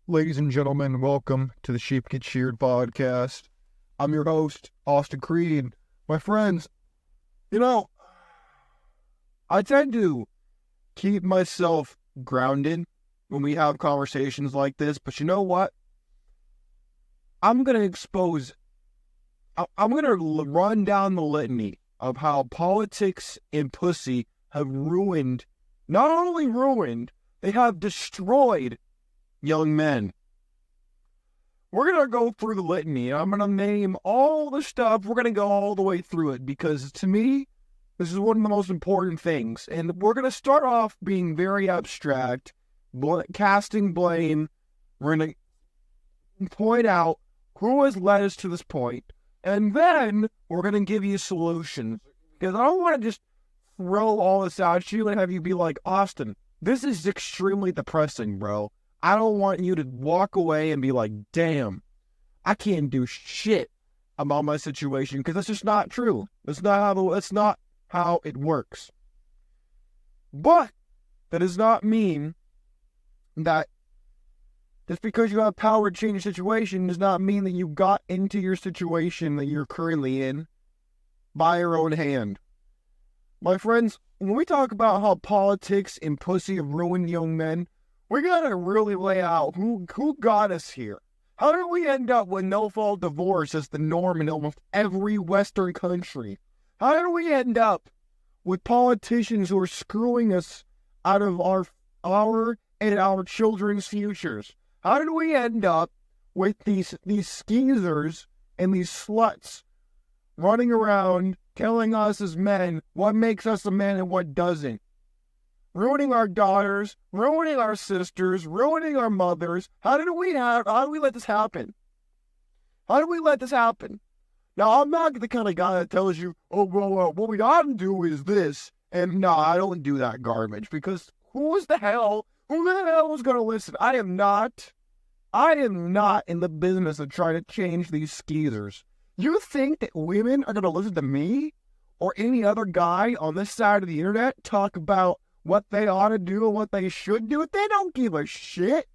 Ladies and gentlemen, welcome to the Sheep Get Sheared podcast. I'm your host, Austin Creed. My friends, I tend to keep myself grounded when we have conversations like this, but you know what? I'm going to run down the litany of how politics and pussy have not only ruined, they have destroyed young men. We're going to go through the litany. I'm going to name all the stuff. We're going to go all the way through it because to me, this is one of the most important things. And we're going to start off being very abstract, casting blame. We're going to point out who has led us to this point. And then we're going to give you solutions. Because I don't want to just throw all this at you and have you be like, Austin, this is extremely depressing, bro. I don't want you to walk away and be like, damn, I can't do shit about my situation, because that's just not true. That's not how it works. But that does not mean that just because you have power to change your situation does not mean that you got into your situation that you're currently in by your own hand. My friends, when we talk about how politics and pussy have ruined young men, we gotta really lay out who got us here. How did we end up with no-fault divorce as the norm in almost every Western country? How did we end up with politicians who are screwing us out of our and our children's futures? How did we end up with these skeezers and these sluts running around telling us as men what makes us a man and what doesn't? Ruining our daughters, ruining our sisters, ruining our mothers. How did we let this happen? How did we let this happen? Now, I'm not the kind of guy that tells you, what we ought to do is this. And no, I don't do that garbage, because who the hell is going to listen? I am not in the business of trying to change these skeezers. You think that women are going to listen to me or any other guy on this side of the internet talk about what they ought to do and what they should do? They don't give a shit.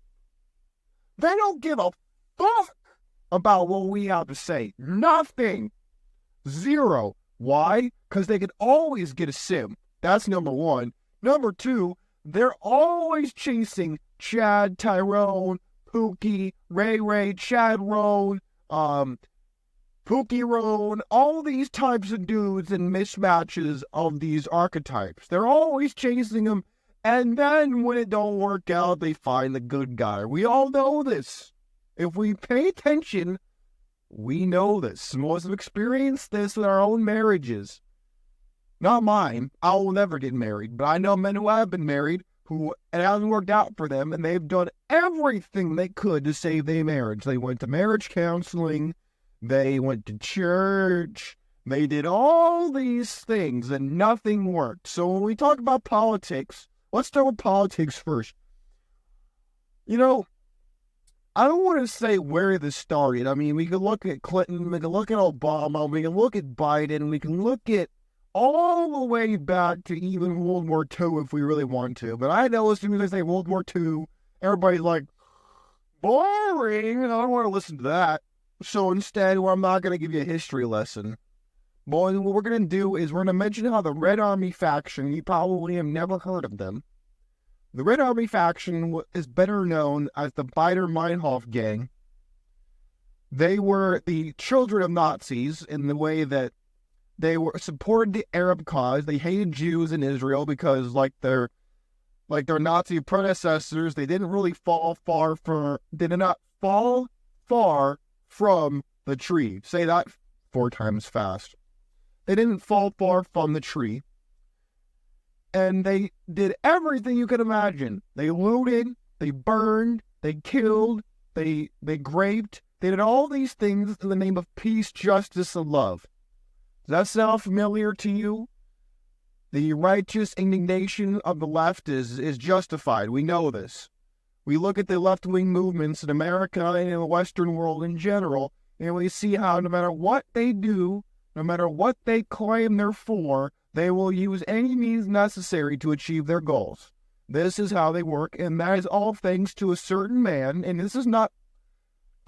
They don't give a fuck about what we have to say. Nothing. Zero. Why? Because they can always get a sim. That's number one. Number two, they're always chasing Chad, Tyrone, Pookie, Ray, Chad Roan, Pookie Roan, all these types of dudes and mismatches of these archetypes. They're always chasing them, and then when it don't work out, they find the good guy. We all know this. If we pay attention, we know this. Most of us have experienced this in our own marriages. Not mine. I will never get married, but I know men who have been married who it hasn't worked out for them, and they've done everything they could to save their marriage. They went to marriage counseling. They went to church. They did all these things and nothing worked. So when we talk about politics, let's start with politics first. I don't want to say where this started. I mean, we can look at Clinton, we can look at Obama, we can look at Biden, we can look at all the way back to even World War II if we really want to. But I know as soon as I say World War II, everybody's like, boring. I don't want to listen to that. So instead, I'm not going to give you a history lesson. Boy, what we're going to do is we're going to mention how the Red Army faction, you probably have never heard of them. The Red Army faction is better known as the Baader-Meinhof gang. They were the children of Nazis in the way that they supported the Arab cause. They hated Jews in Israel because, like their Nazi predecessors, they didn't really they did not fall far from the tree. Say that 4 times fast. They didn't fall far from the tree. And they did everything you could imagine. They looted, they burned, they killed, they raped. They did all these things in the name of peace, justice, and love. Does that sound familiar to you? The righteous indignation of the left is justified. We know this. We look at the left-wing movements in America and in the Western world in general, and we see how no matter what they do, no matter what they claim they're for, they will use any means necessary to achieve their goals. This is how they work, and that is all thanks to a certain man, and this is not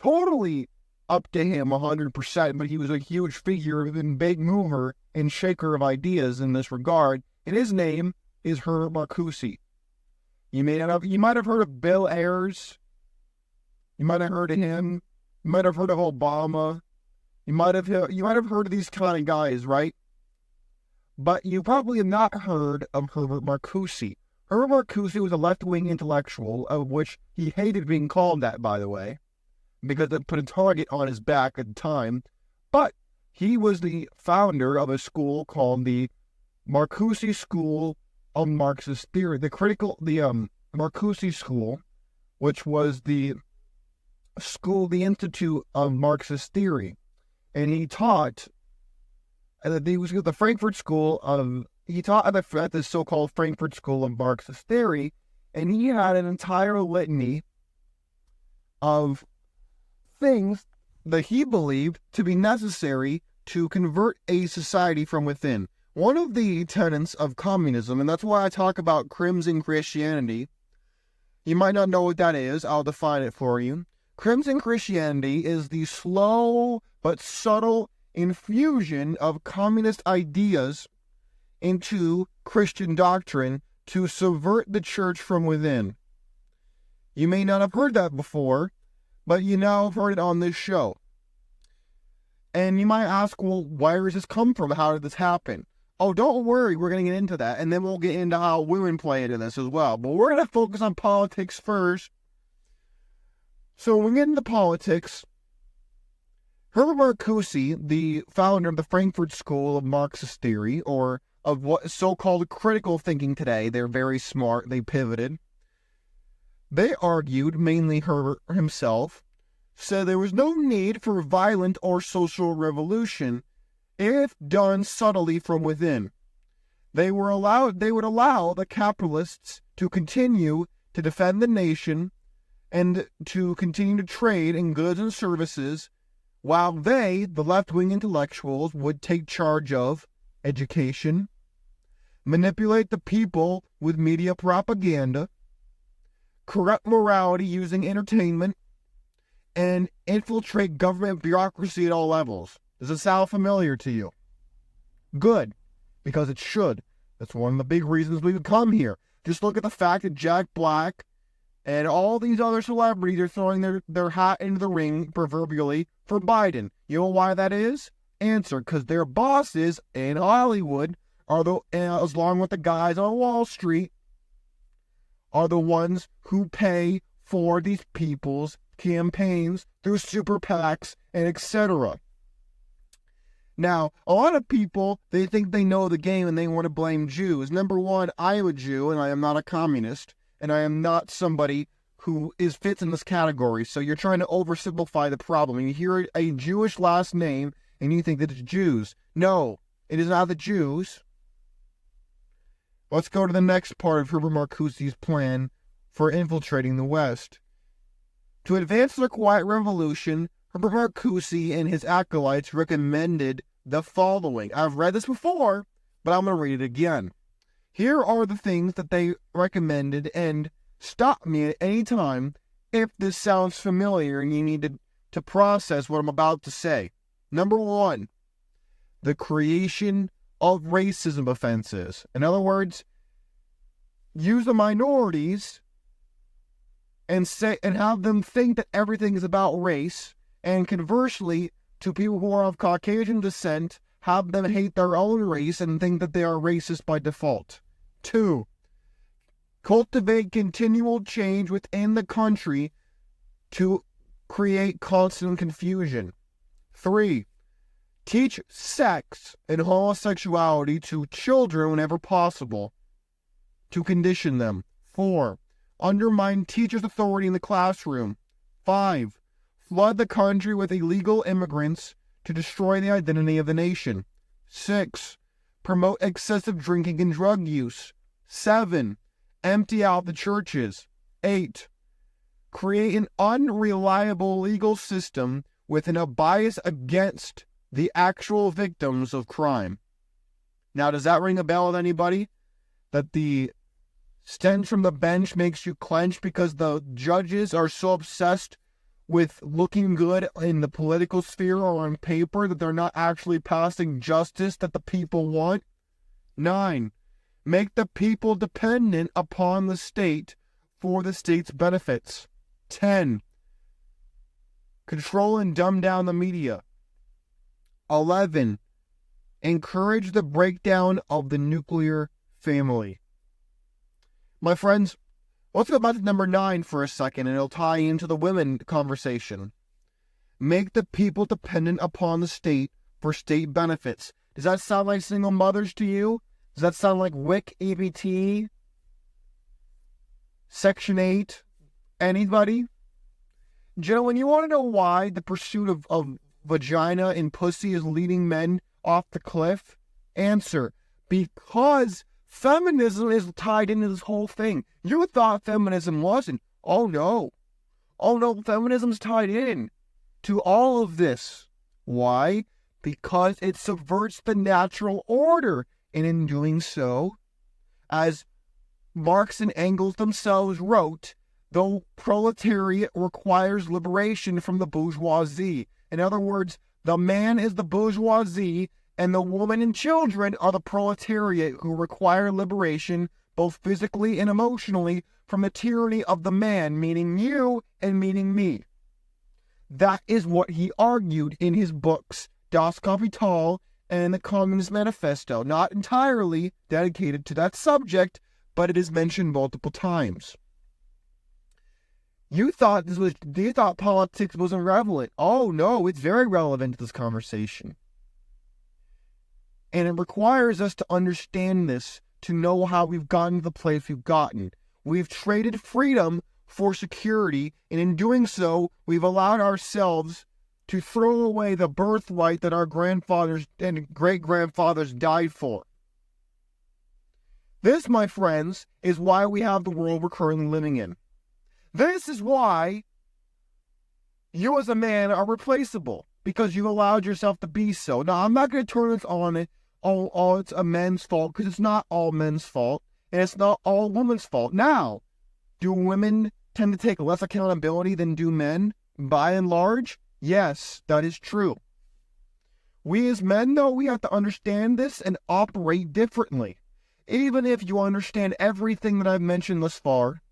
totally up to him 100%, but he was a huge figure and big mover and shaker of ideas in this regard, and his name is Herbert Marcuse. You might have heard of Bill Ayers. You might have heard of him. You might have heard of Obama. You might have heard of these kind of guys, right? But you probably have not heard of Herbert Marcuse. Herbert Marcuse was a left-wing intellectual, of which he hated being called that, by the way, because it put a target on his back at the time. But he was the founder of a school called the Marcuse School of Marxist Theory. The Marcuse School, which was the Institute of Marxist Theory. And he taught he was at the Frankfurt School of, he taught at the so-called Frankfurt School of Marxist Theory, and he had an entire litany of things that he believed to be necessary to convert a society from within. One of the tenets of communism, and that's why I talk about crimson Christianity, you might not know what that is, I'll define it for you. Crimson Christianity is the slow but subtle infusion of communist ideas into Christian doctrine to subvert the church from within. You may not have heard that before, but you now have heard it on this show. And you might ask, well, where does this come from? How did this happen? Oh, don't worry, we're going to get into that, and then we'll get into how women play into this as well. But we're going to focus on politics first. So when we get into politics, Herbert Marcuse, the founder of the Frankfurt School of Marxist Theory, or of what is so-called critical thinking today, they're very smart, they pivoted. They argued, mainly Herbert himself, said there was no need for violent or social revolution if done subtly from within. They would allow the capitalists to continue to defend the nation and to continue to trade in goods and services, while they, the left-wing intellectuals, would take charge of education, manipulate the people with media propaganda, corrupt morality using entertainment, and infiltrate government bureaucracy at all levels. Does it sound familiar to you? Good, because it should. That's one of the big reasons we would come here. Just look at the fact that Jack Black and all these other celebrities are throwing their hat into the ring, proverbially, for Biden. You know why that is? Answer, because their bosses in Hollywood, along with the guys on Wall Street, are the ones who pay for these people's campaigns through super PACs and etc. Now, a lot of people, they think they know the game and they want to blame Jews. Number one, I am a Jew and I am not a communist, and I am not somebody who fits in this category. So you're trying to oversimplify the problem. You hear a Jewish last name and you think that it's Jews. No, it is not the Jews. Let's go to the next part of Herbert Marcuse's plan for infiltrating the West. To advance the quiet revolution, Herbert Marcuse and his acolytes recommended the following. I've read this before, but I'm going to read it again. Here are the things that they recommended, and stop me at any time if this sounds familiar and you need to process what I'm about to say. Number one, the creation of racism offenses. In other words, use the minorities and have them think that everything is about race, and conversely, to people who are of Caucasian descent, have them hate their own race and think that they are racist by default. 2. Cultivate continual change within the country to create constant confusion. 3. Teach sex and homosexuality to children whenever possible, to condition them. 4. Undermine teachers' authority in the classroom. 5. Flood the country with illegal immigrants to destroy the identity of the nation. 6. Promote excessive drinking and drug use. 7. Empty out the churches. 8. Create an unreliable legal system with a bias against the actual victims of crime. Now, does that ring a bell with anybody? That the Stench from the bench makes you clench because the judges are so obsessed with looking good in the political sphere or on paper that they're not actually passing justice that the people want. 9. Make the people dependent upon the state for the state's benefits. 10. Control and dumb down the media. 11. Encourage the breakdown of the nuclear family. My friends, let's go back to number 9 for a second, and it'll tie into the women conversation. Make the people dependent upon the state for state benefits. Does that sound like single mothers to you? Does that sound like WIC, EBT, Section 8? Anybody? Gentlemen, you want to know why the pursuit of vagina and pussy is leading men off the cliff? Answer: because feminism is tied into this whole thing. You thought feminism wasn't. Oh no, feminism's tied in to all of this. Why? Because it subverts the natural order. And in doing so, as Marx and Engels themselves wrote, the proletariat requires liberation from the bourgeoisie. In other words, the man is the bourgeoisie, and the woman and children are the proletariat who require liberation, both physically and emotionally, from the tyranny of the man, meaning you and meaning me. That is what he argued in his books, Das Kapital and the Communist Manifesto. Not entirely dedicated to that subject, but it is mentioned multiple times. You thought politics was irrelevant. Oh no, it's very relevant to this conversation. And it requires us to understand this, to know how we've gotten to the place we've gotten. We've traded freedom for security, and in doing so, we've allowed ourselves to throw away the birthright that our grandfathers and great-grandfathers died for. This, my friends, is why we have the world we're currently living in. This is why you as a man are replaceable, because you've allowed yourself to be so. Now, I'm not going to turn this on it, it's a men's fault, because it's not all men's fault, and it's not all women's fault. Now, do women tend to take less accountability than do men, by and large? Yes, that is true. We as men, though, we have to understand this and operate differently. Even if you understand everything that I've mentioned thus far,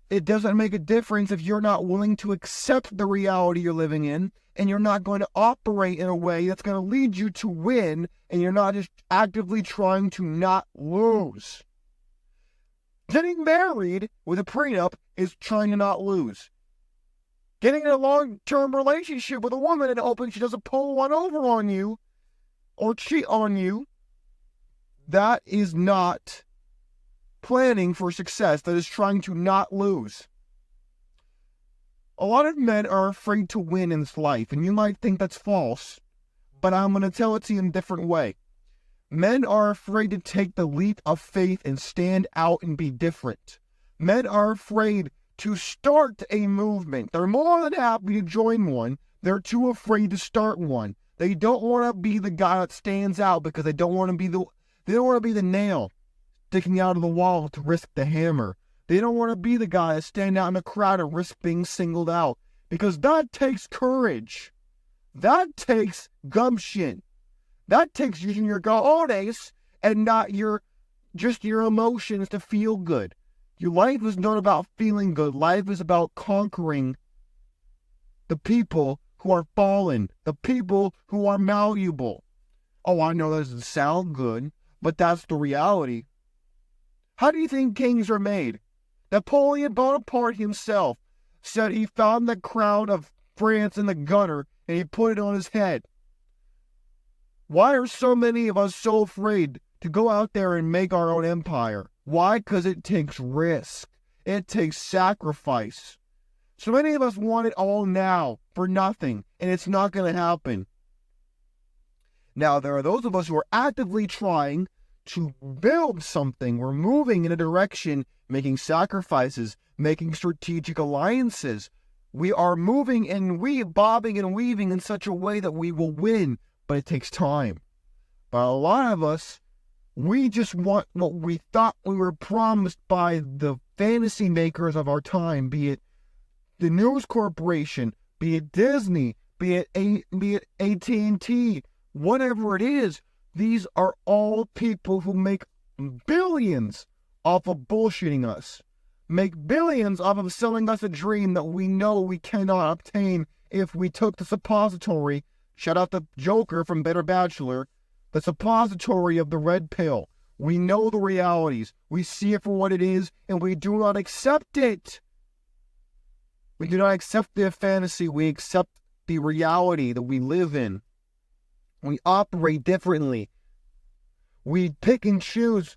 it doesn't make a difference if you're not willing to accept the reality you're living in, and you're not going to operate in a way that's going to lead you to win, and you're not just actively trying to not lose. Getting married with a prenup is trying to not lose. Getting in a long-term relationship with a woman and hoping she doesn't pull one over on you or cheat on you, that is not planning for success. That is trying to not lose. A lot of men are afraid to win in this life, and you might think that's false, but I'm going to tell it to you in a different way. Men are afraid to take the leap of faith and stand out and be different. Men are afraid to start a movement. They're more than happy to join one. They're too afraid to start one. They don't want to be the guy that stands out because they don't want to be the nail sticking out of the wall to risk the hammer. They don't want to be the guy that stand out in a crowd and risk being singled out, because that takes courage. That takes gumption. That takes using your cojones and not your emotions to feel good. Your life is not about feeling good. Life is about conquering the people who are fallen, the people who are malleable. Oh, I know that doesn't sound good, but that's the reality. How do you think kings are made? Napoleon Bonaparte himself said he found the crown of France in the gutter and he put it on his head. Why are so many of us so afraid to go out there and make our own empire? Why? Because it takes risk. It takes sacrifice. So many of us want it all now for nothing, and it's not going to happen. Now, there are those of us who are actively trying to build something. We're moving in a direction, making sacrifices, making strategic alliances. We are moving and bobbing and weaving in such a way that we will win, but it takes time. But a lot of us, We just want what we thought we were promised by the fantasy makers of our time, be it the News Corporation, be it Disney, be it AT&T, whatever it is. These are all people who make billions off of bullshitting us. Make billions off of selling us a dream that we know we cannot obtain if we took the suppository, shout out the Joker from Better Bachelor, the suppository of the red pill. We know the realities. We see it for what it is, and we do not accept it. We do not accept the fantasy. We accept the reality that we live in. We operate differently. We pick and choose.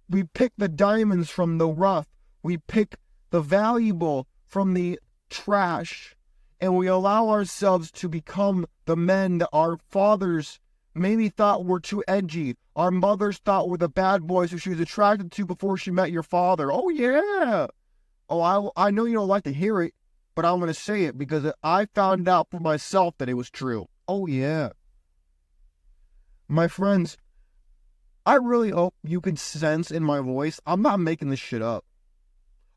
We pick the diamonds from the rough. We pick the valuable from the trash. And we allow ourselves to become the men that our fathers maybe thought were too edgy. Our mothers thought were the bad boys who she was attracted to before she met your father. Oh, yeah. Oh, I know you don't like to hear it, but I'm going to say it because I found out for myself that it was true. Oh, yeah. My friends, I really hope you can sense in my voice, I'm not making this shit up.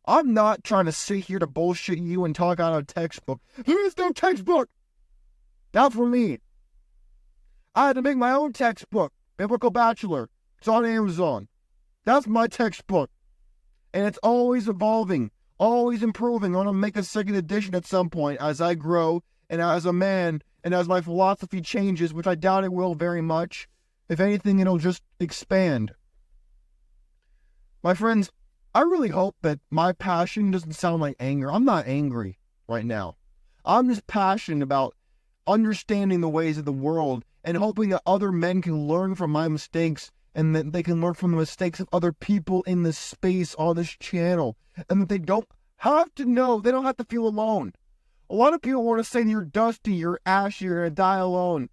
I'm not trying to sit here to bullshit you and talk out of a textbook. There is no textbook. Not for me. I had to make my own textbook, Biblical Bachelor. It's on Amazon. That's my textbook. And it's always evolving, always improving. I want to make a second edition at some point as I grow and as a man and as my philosophy changes, which I doubt it will very much. If anything, it'll just expand. My friends, I really hope that my passion doesn't sound like anger. I'm not angry right now. I'm just passionate about understanding the ways of the world and hoping that other men can learn from my mistakes and that they can learn from the mistakes of other people in this space on this channel, and that they don't have to know, they don't have to feel alone. A lot of people want to say you're dusty, you're ashy, you're going to die alone.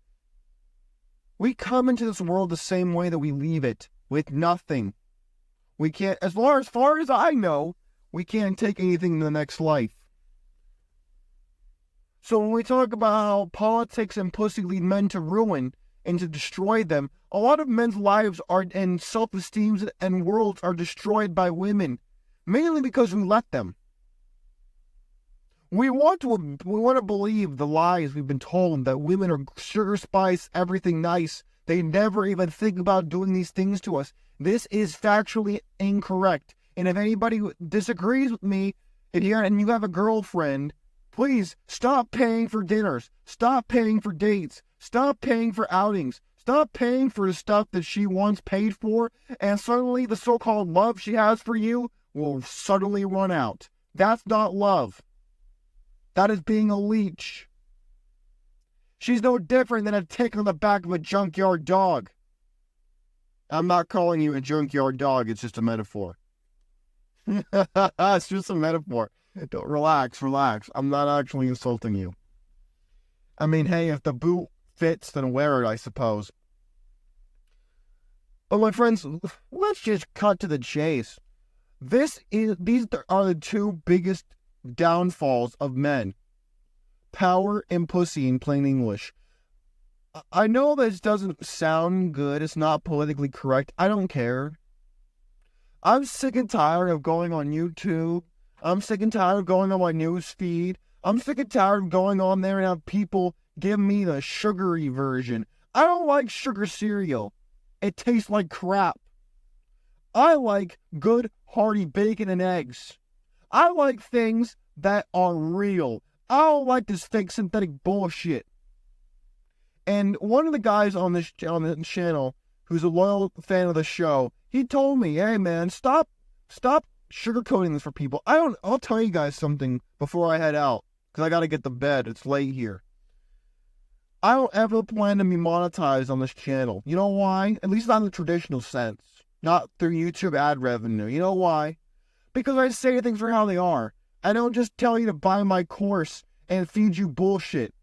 We come into this world the same way that we leave it, with nothing. We can't, as far as I know, we can't take anything in the next life. So when we talk about how politics and pussy lead men to ruin and to destroy them, a lot of men's lives are and self-esteems and worlds are destroyed by women, mainly because we let them. We want to believe the lies we've been told that women are sugar spice, everything nice. They never even think about doing these things to us. This is factually incorrect. And if anybody disagrees with me, and you have a girlfriend, please stop paying for dinners. Stop paying for dates. Stop paying for outings. Stop paying for the stuff that she once paid for, and suddenly the so-called love she has for you will suddenly run out. That's not love. That is being a leech. She's no different than a tick on the back of a junkyard dog. I'm not calling you a junkyard dog. It's just a metaphor. It's just a metaphor. Don't relax. I'm not actually insulting you. I mean, hey, if the boot fits, then wear it, I suppose. But my friends, let's just cut to the chase. These are the two biggest downfalls of men. Power and pussy in plain English. I know this doesn't sound good. It's not politically correct. I don't care. I'm sick and tired of going on YouTube. I'm sick and tired of going on my news feed. I'm sick and tired of going on there and have people give me the sugary version. I don't like sugar cereal. It tastes like crap. I like good, hearty bacon and eggs. I like things that are real. I don't like this fake synthetic bullshit. And one of the guys on the channel, who's a loyal fan of the show, he told me, "Hey man, stop sugarcoating this for people." I'll tell you guys something before I head out, because I gotta get to bed. It's late here. I don't ever plan to be monetized on this channel. You know why? At least not in the traditional sense. Not through YouTube ad revenue. You know why? Because I say things for how they are. I don't just tell you to buy my course and feed you bullshit.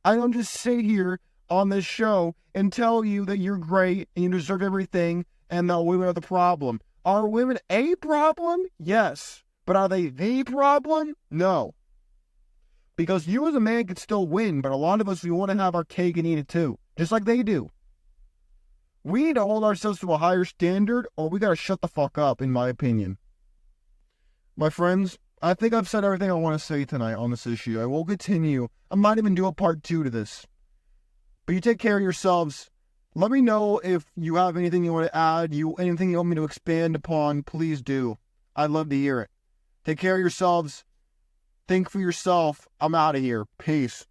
I don't just sit here on this show and tell you that you're great and you deserve everything and that women are the problem. Are women a problem? Yes. But are they the problem? No. Because you as a man can still win, but a lot of us, we want to have our cake and eat it too. Just like they do. We need to hold ourselves to a higher standard, or we gotta shut the fuck up, in my opinion. My friends, I think I've said everything I want to say tonight on this issue. I will continue. I might even do a part 2 to this. But you take care of yourselves. Let me know if you have anything you want to add, anything you want me to expand upon, please do. I'd love to hear it. Take care of yourselves. Think for yourself. I'm out of here. Peace.